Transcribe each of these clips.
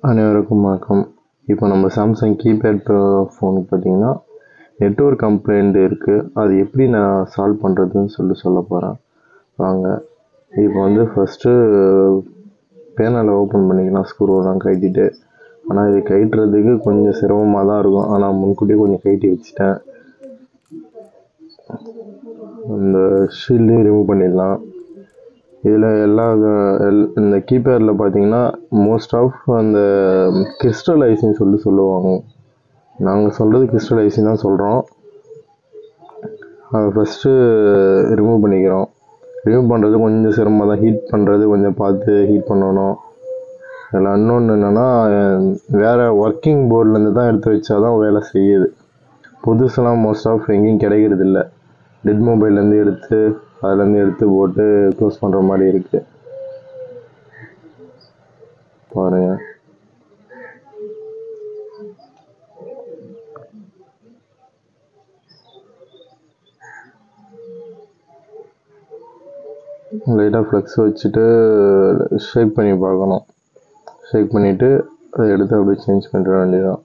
அனைவருக்கும் வணக்கம். இப்போ நம்ம சாம்சங் கீபேட் ஃபோனுக்கு பார்த்தீங்கன்னா நெட்வொர்க் கம்ப்ளைண்ட் இருக்குது. அது எப்படி நான் சால்வ் பண்ணுறதுன்னு சொல்ல போகிறேன். வாங்க. இப்போ வந்து ஃபஸ்ட்டு பேனலை ஓப்பன் பண்ணிக்கலாம் ஸ்க்ரூலாம் கழட்டிட்டு. ஆனால் இது கழட்டுறதுக்கு கொஞ்சம் சிரமமாக தான் இருக்கும். ஆனால் முன்கூட்டியே கொஞ்சம் கழட்டி வச்சுட்டேன். இந்த ஷீல்டையும் ரிமூவ் பண்ணிடலாம். இதில் இந்த கீபேடில் பார்த்தீங்கன்னா மோஸ்ட் ஆஃப் அந்த கிறிஸ்டல் ஐசின்னு சொல்லுவாங்க. நாங்கள் சொல்கிறது கிறிஸ்டல் ஐசி தான் சொல்கிறோம். அதை ஃபஸ்ட்டு ரிமூவ் பண்ணிக்கிறோம். ரிமூவ் பண்ணுறது கொஞ்சம் சிரமமாக தான். ஹீட் பண்ணுறது கொஞ்சம் பார்த்து ஹீட் பண்ணணும். அதில் இன்னொன்று என்னென்னா, வேறு ஒர்க்கிங் போர்ட்லேருந்து தான் எடுத்து வச்சா தான் வேலை செய்யுது. புதுசெலாம் மோஸ்ட் ஆஃப் எங்கேயும் கிடைக்கிறது இல்லை. டெட் மொபைல்லேருந்து அதுலேருந்து எடுத்து போட்டு க்ளோஸ் பண்ணுற மாதிரி இருக்குது. பாருங்கள். லைட்டாக ஃப்ளெக்ஸ் வச்சுட்டு ஷேக் பண்ணி பார்க்கணும். ஷேக் பண்ணிவிட்டு அதை எடுத்து அப்படியே சேஞ்ச் பண்ணுற வேண்டியதான்.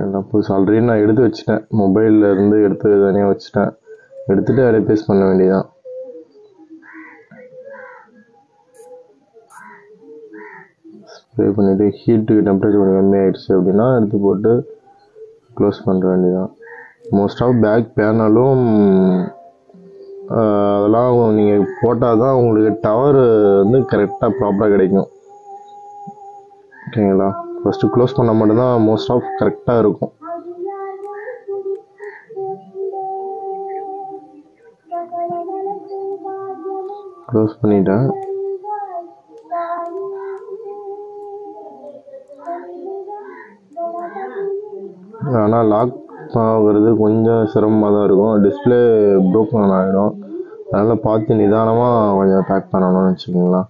எல்லாம் புதுசு ஆல்ரெடி நான் எடுத்து வச்சுட்டேன். மொபைலில் இருந்து எடுத்து தனியாக வச்சுட்டேன். எடுத்துகிட்டு அதை ரிப்ளேஸ் பண்ண வேண்டியதான். ஸ்ப்ரே பண்ணிவிட்டு ஹீட்டுக்கு டெம்பரேச்சர் கொஞ்சம் கம்மியாகிடுச்சு அப்படின்னா எடுத்து போட்டு க்ளோஸ் பண்ணுற வேண்டியதான். மோஸ்ட் ஆஃப் பேக் பேனலும் அதெல்லாம் நீங்கள் போட்டால் தான் உங்களுக்கு டவர் வந்து கரெக்டாக ப்ராப்பராக கிடைக்கும். ஓகேங்களா? ஃபஸ்ட்டு க்ளோஸ் பண்ண மட்டும்தான் மோஸ்ட் ஆஃப் கரெக்டாக இருக்கும். க்ளோஸ் பண்ணிட்டேன். ஆனால் லாக் ஆகிறது கொஞ்சம் சிரமமாக தான் இருக்கும். டிஸ்பிளே ப்ரோக்கன் ஆகிடும். அதனால் பார்த்து நிதானமாக கொஞ்சம் பேக் பண்ணணும்னு வச்சுக்கோங்களேன்.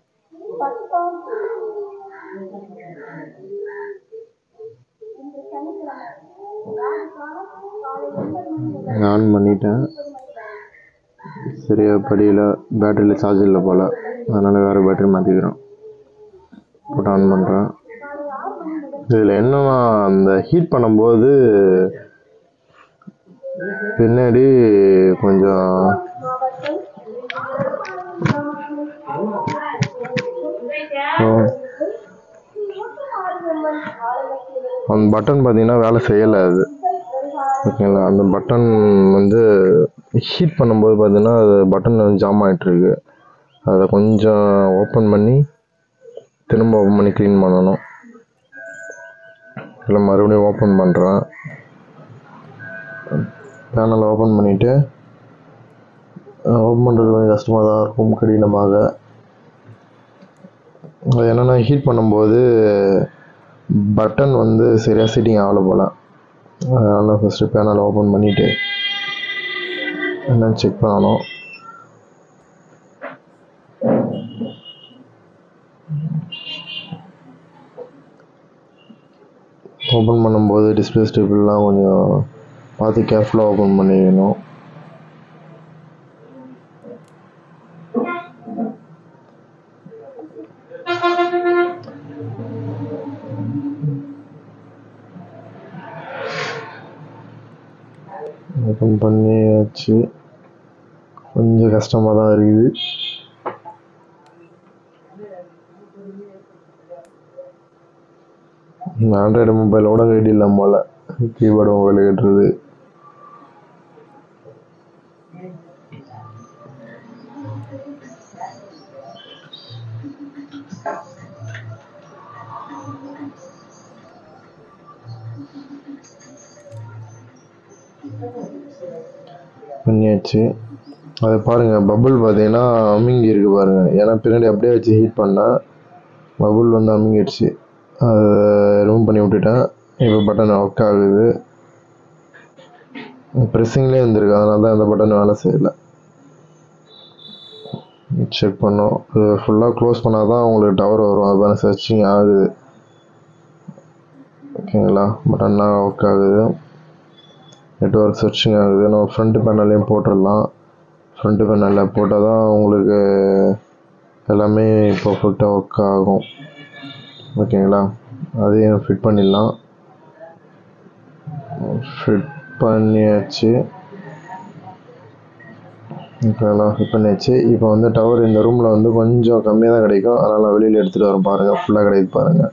ஆன் பண்ணிட்டேன். சரியா படியில் பேட்டரியில் சார்ஜ் இல்லை போல். அதனால் வேறு பேட்டரி மாற்றிக்கிறோம். போட்டு ஆன் பண்ணுறேன். இதில் என்னன்னா, அந்த ஹீட் பண்ணும்போது பின்னாடி கொஞ்சம் அந்த பட்டன் பார்த்தீங்கன்னா வேலை செய்யலை அது. ஓகேங்களா? அந்த பட்டன் வந்து ஹீட் பண்ணும்போது பார்த்தீங்கன்னா அது பட்டன் வந்து ஜாம் ஆகிட்டுருக்கு. அதை கொஞ்சம் ஓப்பன் பண்ணி திரும்ப ஓப்பன் பண்ணி க்ளீன் பண்ணணும். இல்லை மறுபடியும் ஓப்பன் பண்ணுறேன். பேனலை ஓப்பன் பண்ணிவிட்டு ஓப்பன் பண்ணுறது கொஞ்சம் கஷ்டமாக தான் இருக்கும், கடினமாக. அது என்னென்னா, ஹீட் பண்ணும்போது பட்டன் வந்து சரியாக செட்டிங் ஆகலை போல். அதனால் ஃபஸ்ட்டு பேனலை ஓப்பன் பண்ணிவிட்டு என்னன்னு செக் பண்ணணும். ஓப்பன் பண்ணும்போது டிஸ்பிளே ஸ்டேபிள்லாம் கொஞ்சம் பார்த்து கேர்ஃபுல்லாக ஓப்பன் பண்ணிக்கணும். ஓப்பன் பண்ணியாச்சு. கொஞ்சம் கஷ்டமாக தான் இருக்குது. ஆண்ட்ராய்டு மொபைலோட வெயிட் இல்லை போல் கீபோர்டு மொபைல் கட்டுறது. பண்ணியாச்சு. அதை பாருங்கள், பபுள் பார்த்தீங்கன்னா அமுங்கி இருக்குது பாருங்கள். ஏன்னா பின்னாடி அப்படியே வச்சு ஹீட் பண்ணால் பபுள் வந்து அமுங்கிடுச்சு. அதை ரிமூவ் பண்ணி விட்டுட்டேன். இப்போ பட்டன் ஒர்க் ஆகுது. ப்ரெஸ்ஸிங்லேயே இருந்திருக்கு, அதனால தான் அந்த பட்டன் வேலை செய்யலை. செக் பண்ணோம். இது ஃபுல்லாக க்ளோஸ் பண்ணால் தான் உங்களுக்கு டவர் வரும். அது மாதிரி சர்ச்சிங் ஆகுது. ஓகேங்களா? பட்டன்லாம் ஒர்க் ஆகுது. நெட்வொர்க் சர்ச்சிங் ஆகுது. நம்ம ஃப்ரண்ட் பேனல்லையும் போட்டுடலாம். ஃப்ரண்ட் பேனலில் போட்டால் தான் உங்களுக்கு எல்லாமே பர்ஃபெக்டாக ஒர்க் ஆகும். ஓகேங்களா, அதையும் ஃபிட் பண்ணிடலாம். ஃபிட் பண்ணியாச்சு. ஓகேங்களா, ஃபிட் பண்ணியாச்சு. இப்போ வந்து டவர் இந்த ரூமில் வந்து கொஞ்சம் கம்மியாக தான் கிடைக்கும், அதனால் நான் வெளியில் எடுத்துகிட்டு வரேன் பாருங்கள். ஃபுல்லாக கிடைக்குது பாருங்கள்.